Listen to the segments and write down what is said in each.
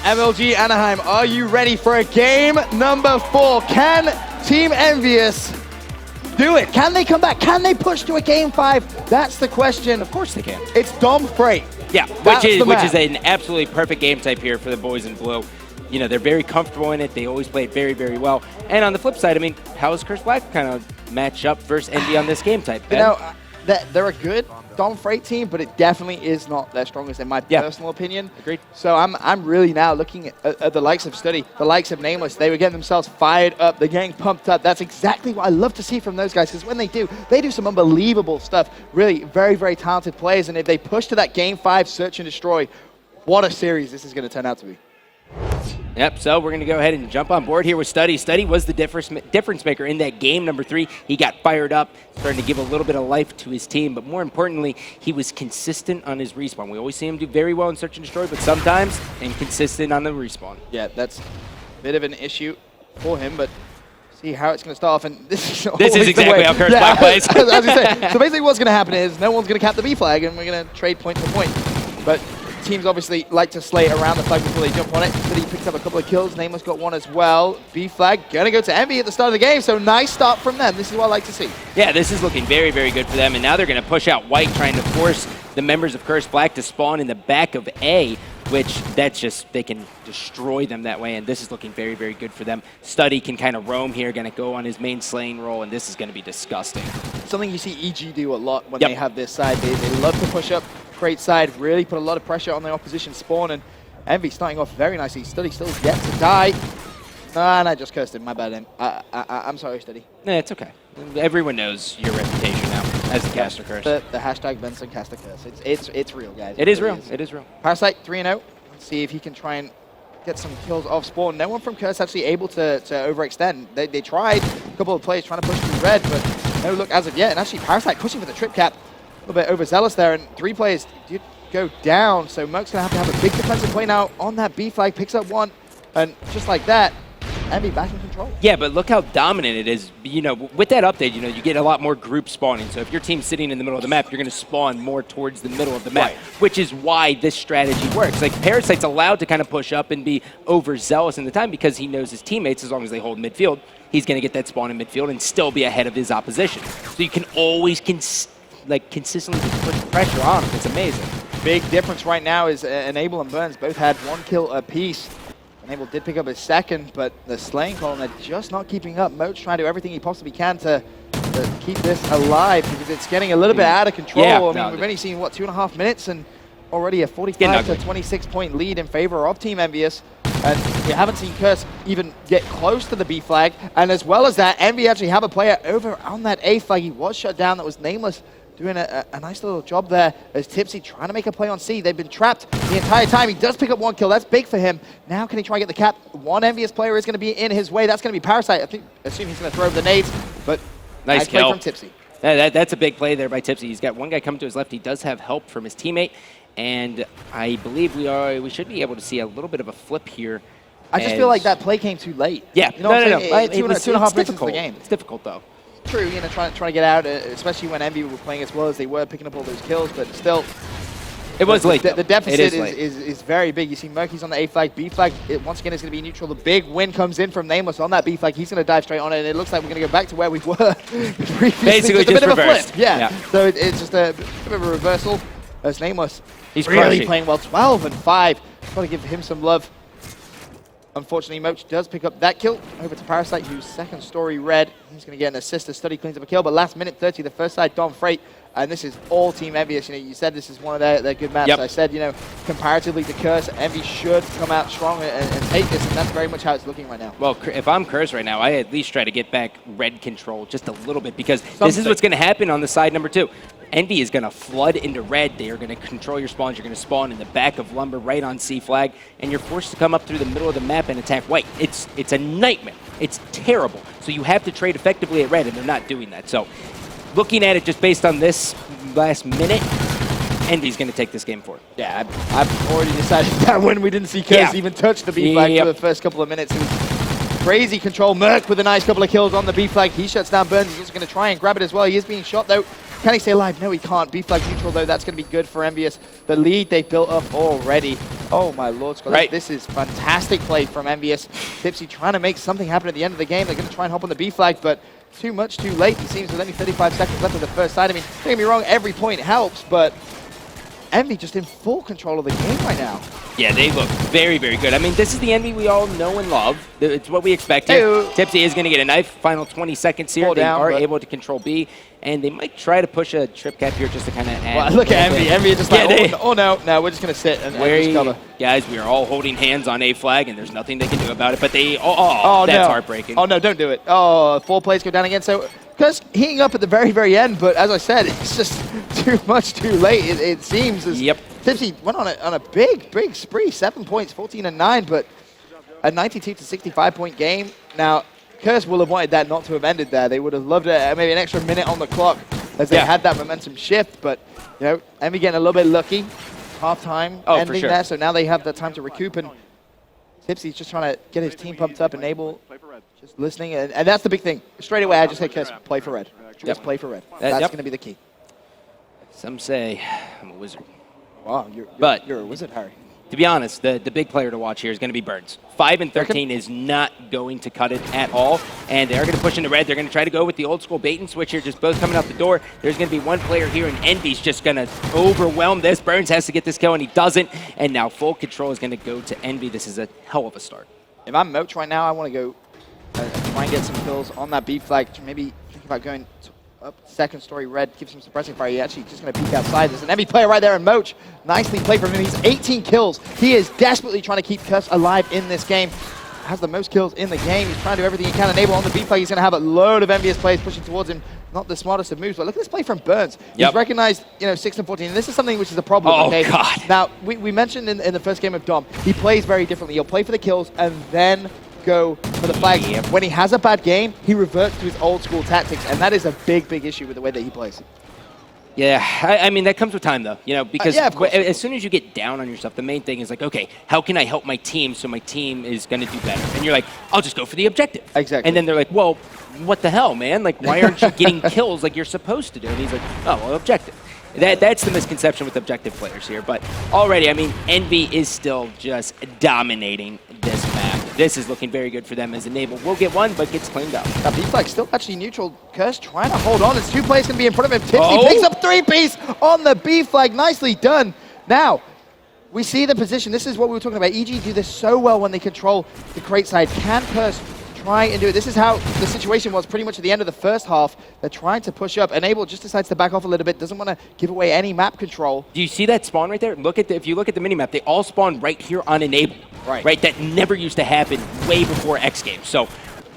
MLG Anaheim, are you ready for a game number 4? Can Team EnVyUs do it? Can they come back? Can they push to a game 5? That's the question. Of course they can. It's Dom Freight. Yeah, which is an absolutely perfect game type here for the boys in blue. You know, they're very comfortable in it. They always play it very, very well. And on the flip side, I mean, how does Curse Black kind of match up versus EnVy on this game type, Ben? You know, they're a good Dom Freight team, but it definitely is not their strongest in my personal opinion. Agreed. So I'm really now looking at the likes of Study, the likes of Nameless. They were getting themselves fired up. They're getting pumped up. That's exactly what I love to see from those guys, because when they do some unbelievable stuff. Really very, very talented players. And if they push to that game 5 search and destroy, what a series this is going to turn out to be. Yep, so we're going to go ahead and jump on board here with Study. Study was the difference maker in that game number 3. He got fired up, starting to give a little bit of life to his team, but more importantly, he was consistent on his respawn. We always see him do very well in Search and Destroy, but sometimes inconsistent on the respawn. Yeah, that's a bit of an issue for him, but see how it's going to start off, and this is exactly how Curse Black plays. As you say. So basically what's going to happen is no one's going to cap the B flag, and we're going to trade point for point. But teams obviously like to slay around the flag before they jump on it. But he picks up a couple of kills. Nameless got one as well. B flag going to go to EnVy at the start of the game, so nice start from them. This is what I like to see. Yeah, this is looking very, very good for them, and now they're going to push out White, trying to force the members of Curse Black to spawn in the back of A, which that's just, they can destroy them that way, and this is looking very, very good for them. Study can kind of roam here, going to go on his main slaying role, and this is going to be disgusting. Something you see EG do a lot when they have this side. They love to push up. Great side, really put a lot of pressure on the opposition spawn, and EnVy starting off very nicely. Study still yet to die. Nah, I just cursed him, my bad. I'm sorry, Study. Nah, it's okay. Everyone knows your reputation now as the caster curse. The hashtag Benson caster curse. It's real, guys. It is real. It is real. Parasite 3-0. Let's see if he can try and get some kills off spawn. No one from Curse actually able to overextend. They tried, a couple of players trying to push through red, but no look as of yet. And actually, Parasite pushing for the trip cap. A little bit overzealous there, and 3 players did go down, so Merc's going to have a big defensive play now on that B flag, picks up one, and just like that, EnVy back in control. Yeah, but look how dominant it is. You know, with that update, you know, you get a lot more group spawning, so if your team's sitting in the middle of the map, you're going to spawn more towards the middle of the map, which is why this strategy works. Like, Parasite's allowed to kind of push up and be overzealous in the time because he knows his teammates, as long as they hold midfield, he's going to get that spawn in midfield and still be ahead of his opposition. So you can always consistently put pressure on him. It's amazing. Big difference right now is Enable and Burns both had 1 kill apiece. Enable did pick up his second, but the slaying column, they're just not keeping up. Moat's trying to do everything he possibly can to keep this alive because it's getting a little bit out of control. Yeah, I mean, we've only seen, what, 2.5 minutes and already a 45 to 26 point lead in favor of Team EnVyUs. And we haven't seen Curse even get close to the B flag. And as well as that, EnVy actually have a player over on that A flag. He was shut down. That was Nameless, doing a nice little job there as Tipsy trying to make a play on C. They've been trapped the entire time. He does pick up 1 kill. That's big for him. Now can he try and get the cap? One EnVyUs player is going to be in his way. That's going to be Parasite. I assume he's going to throw the nades, but nice play kill from Tipsy. That's a big play there by Tipsy. He's got one guy coming to his left. He does have help from his teammate, and I believe we should be able to see a little bit of a flip here. I just feel like that play came too late. Yeah, you know no. 2.5 minutes into the game. It's difficult though. True, you know, trying to get out, especially when EnVy were playing as well as they were, picking up all those kills, but still. It was late. The deficit is very big. You see Murky's on the A flag, B flag, once again, is going to be neutral. The big win comes in from Nameless on that B flag. He's going to dive straight on it, and it looks like we're going to go back to where we were previously. Basically, just a bit reversed. of a flip. Yeah. So it's just a bit of a reversal as Nameless. He's really crushing. playing well. 12 and 5. Got to give him some love. Unfortunately, Moach does pick up that kill over to Parasite, who's second story red. He's going to get an assist as Study cleans up a kill, but last minute 30, the first side, Dom Freight, and this is all Team EnVyUs. You know, you said this is one of their good maps. I said, you know, comparatively to Curse, EnVy should come out strong and take this, and that's very much how it's looking right now. Well, if I'm Curse right now, I at least try to get back red control just a little bit because this is what's going to happen on the side number 2. EnVy is going to flood into red. They are going to control your spawns. You're going to spawn in the back of Lumber right on C flag, and you're forced to come up through the middle of the map and attack White. It's a nightmare. It's terrible. So you have to trade effectively at red, and they're not doing that. So looking at it just based on this last minute, EnVy's going to take this game forward. Yeah, I've already decided that when we didn't see Curse even touch the B flag for the first couple of minutes. It was crazy control. Merc with a nice couple of kills on the B flag. He shuts down Burns. He's also going to try and grab it as well. He is being shot, though. Can he stay alive? No, he can't. B flag neutral, though. That's going to be good for EnVyUs. The lead they've built up already. Oh my lord, Scott. Right. This is fantastic play from EnVy. Tipsy trying to make something happen at the end of the game. They're going to try and hop on the B flag, but too much too late. It seems with only 35 seconds left of the first side. I mean, don't get me wrong, every point helps, but EnVy just in full control of the game right now. Yeah, they look very, very good. I mean, this is the EnVy we all know and love. It's what we expected. Hey-o. Tipsy is going to get a knife. Final 20 seconds here. They are able to control B, and they might try to push a trip cap here just to kind of add. Well, look at EnVy. EnVy just like, oh no, we're just going to sit and just cover. Guys, we are all holding hands on A flag, and there's nothing they can do about it. But they, that's heartbreaking. Oh no, don't do it. Oh, 4 plays go down again. So, because heating up at the very, very end, but as I said, it's just too much too late. It seems as Tipsy went on a big spree. 7 points, 14-9, but a 92 to 65 point game. Now, Curse will have wanted that not to have ended there. They would have loved it, maybe an extra minute on the clock as they had that momentum shift. But you know, EnVy getting a little bit lucky. Half-time ending there, so now they have the time to recoup. And Tipsy's just trying to get his team pumped up, enable just listening, and that's the big thing. Straight away, I just said, Curse, play for red. Just play for red. That's going to be the key. Some say I'm a wizard. Wow, you're a wizard, Harry. To be honest, the big player to watch here is going to be Burns. 5 and 13 is not going to cut it at all, and they are going to push into red. They're going to try to go with the old school bait and switch here, just both coming out the door. There's going to be one player here, and EnVy's just going to overwhelm this. Burns has to get this kill, and he doesn't, and now full control is going to go to EnVy. This is a hell of a start. If I'm Moach right now, I want to go try and get some kills on that B flag. Maybe think about going up second story red, give some suppressing fire. He's actually just going to peek outside. There's an EnVy player right there in Moach. Nicely played from him. He's 18 kills. He is desperately trying to keep Curse alive in this game. Has the most kills in the game. He's trying to do everything he can. Enable on the B flag. He's going to have a load of envious players pushing towards him. Not the smartest of moves, but look at this play from Burns. He's recognized, 6 and 14. And this is something which is a problem. Oh, God. Now, we mentioned in the first game of Dom, he plays very differently. He'll play for the kills and then go for the flags. When he has a bad game, he reverts to his old school tactics, and that is a big issue with the way that he plays. Yeah, I mean, that comes with time, though, because as soon as you get down on yourself, the main thing is like, okay, how can I help my team so my team is going to do better? And you're like, I'll just go for the objective. Exactly. And then they're like, well, what the hell, man? Like, why aren't you getting kills like you're supposed to do? And he's like, oh, well, objective. That's the misconception with objective players here. But already, I mean, EnVy is still just dominating this map. This is looking very good for them as Enable will get one, but gets cleaned up. That B-flag still actually neutral. Curse trying to hold on. It's 2 players going to be in front of him. Tipsy picks up 3-piece on the B-flag. Nicely done. Now, we see the position. This is what we were talking about. EG do this so well when they control the crate side. Can Curse try and do it? This is how the situation was pretty much at the end of the first half. They're trying to push up. Enable just decides to back off a little bit. Doesn't want to give away any map control. Do you see that spawn right there? If you look at the minimap, they all spawn right here on Enable. Right. That never used to happen way before X Games. So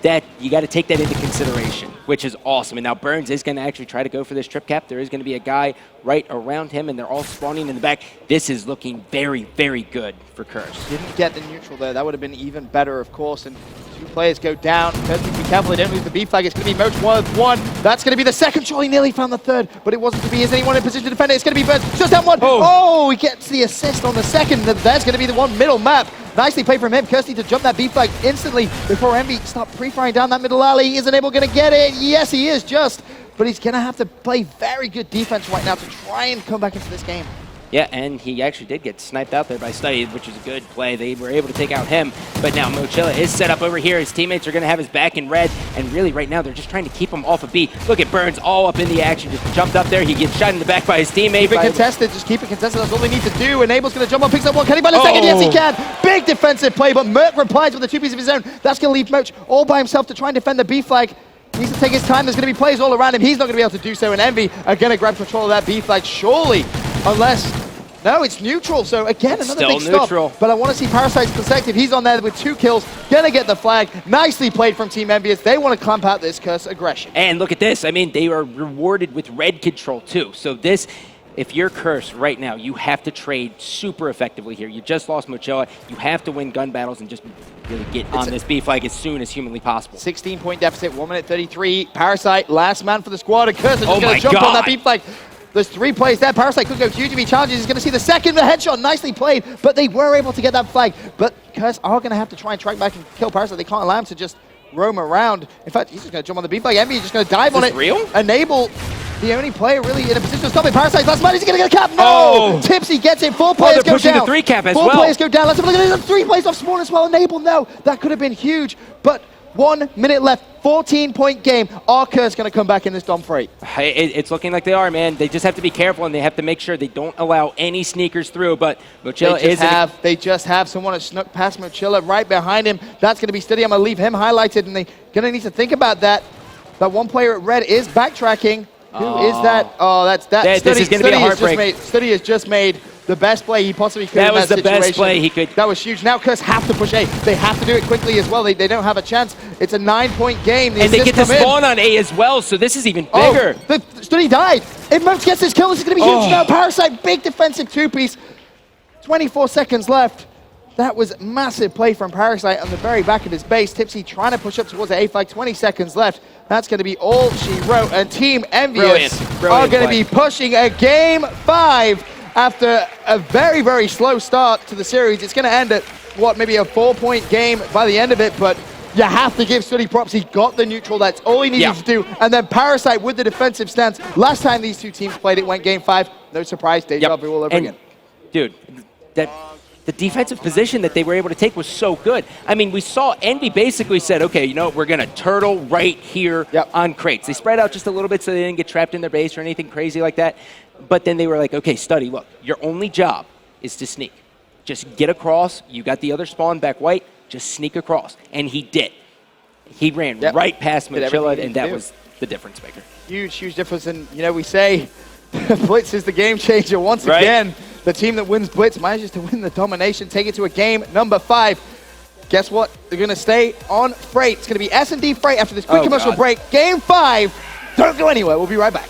that you got to take that into consideration, which is awesome. And now Burns is going to actually try to go for this trip cap. There is going to be a guy right around him, and they're all spawning in the back. This is looking very, very good for Curse. Didn't get the neutral there. That would have been even better, of course. And 2 players go down. Curse needs to be careful. They don't lose the B flag. It's going to be Moach one. That's going to be the second. He nearly found the third, but it wasn't to be. Is anyone in position to defend it? It's going to be Burns. Just down one. Oh, he gets the assist on the second. There's going to be the one middle map. Nicely played from him. Curse needs to jump that B flag instantly before EnVy start pre-firing down that middle alley. Is Enable going to get it? Yes, he is but he's going to have to play very good defense right now to try and come back into this game. Yeah, and he actually did get sniped out there by Study, which is a good play. They were able to take out him, but now Mochilla is set up over here. His teammates are going to have his back in red, and really right now they're just trying to keep him off of B. Look at Burns all up in the action, just jumped up there. He gets shot in the back by his teammate. Keep it contested, just keep it contested. That's all they need to do. Enable's going to jump on, picks up one. Can he buy the second? Yes, he can. Big defensive play, but Merc replies with a 2-piece of his own. That's going to leave Moach all by himself to try and defend the B flag. He needs to take his time. There's going to be players all around him. He's not going to be able to do so, and EnVy are going to grab control of that B flag, surely, unless... No, it's neutral, so again, another big stop. But I want to see Parasite's perspective. He's on there with 2 kills, gonna get the flag. Nicely played from Team EnVy. They want to clamp out this Curse aggression. And look at this. I mean, they are rewarded with red control too. So this, if you're Curse right now, you have to trade super effectively here. You just lost Mochilla. You have to win gun battles and just really get on this B flag as soon as humanly possible. 16-point deficit, 1 minute 33. Parasite, last man for the squad, and Curse is just gonna jump on that B flag. There's 3 plays there. Parasite could go huge if he challenges. He's going to see the second. The headshot, nicely played. But they were able to get that flag. But Curse are going to have to try and track back and kill Parasite. They can't allow him to just roam around. In fact, he's just going to jump on the B flag. EnVy is just going to dive on it. Real? Enable the only player really in a position to stop it. Parasite, last man, is he going to get a cap? No! Oh. Tipsy gets it, 4 players they're go pushing down. the 3 cap as 4 well. players go down. Let's have a look at it. 3 plays off Spawn as well. Enable, no. That could have been huge, but 1 minute left. 14-point game. Arca's going to come back in this Dom Freight. It's looking like they are, man. They just have to be careful, and they have to make sure they don't allow any sneakers through. But Mochila they just have someone that snuck past Mochila right behind him. That's going to be steady. I'm going to leave him highlighted, and they're going to need to think about that. That one player at red is backtracking. Who is that? Oh, that's that. This is going to be a heartbreak. Study has just made the best play he possibly could. That in was the situation. best play he could. That was huge. Now Curse have to push A. They have to do it quickly as well. They don't have a chance. It's a 9-point game. And they get to spawn on A as well, so this is even bigger. Oh, Study died. If Moats gets this kill, this is going to be huge now. Parasite, big defensive 2-piece. 24 seconds left. That was massive play from Parasite on the very back of his base. Tipsy trying to push up towards the A flag. 20 seconds left. That's going to be all she wrote. And Team EnVy are going to be pushing a Game 5 after a very, very slow start to the series. It's going to end at, maybe a 4-point game by the end of it, but you have to give Study props. He got the neutral. That's all he needed to do. And then Parasite with the defensive stance. Last time these two teams played, it went Game 5. No surprise, deja vu all over again. Dude, the defensive position that they were able to take was so good. I mean, we saw EnVy basically said, okay, you know, we're going to turtle right here on crates. They spread out just a little bit so they didn't get trapped in their base or anything crazy like that. But then they were like, okay, Study, look, your only job is to sneak. Just get across. You got the other spawn back white. Just sneak across. And he did. He ran right past Mochila, and that was the difference maker. Huge, huge difference. And, you know, we say Blitz is the game changer once again. The team that wins Blitz manages to win the domination, take it to a game number 5. Guess what? They're going to stay on Freight. It's going to be S&D Freight after this quick commercial break. Game 5. Don't go anywhere. We'll be right back.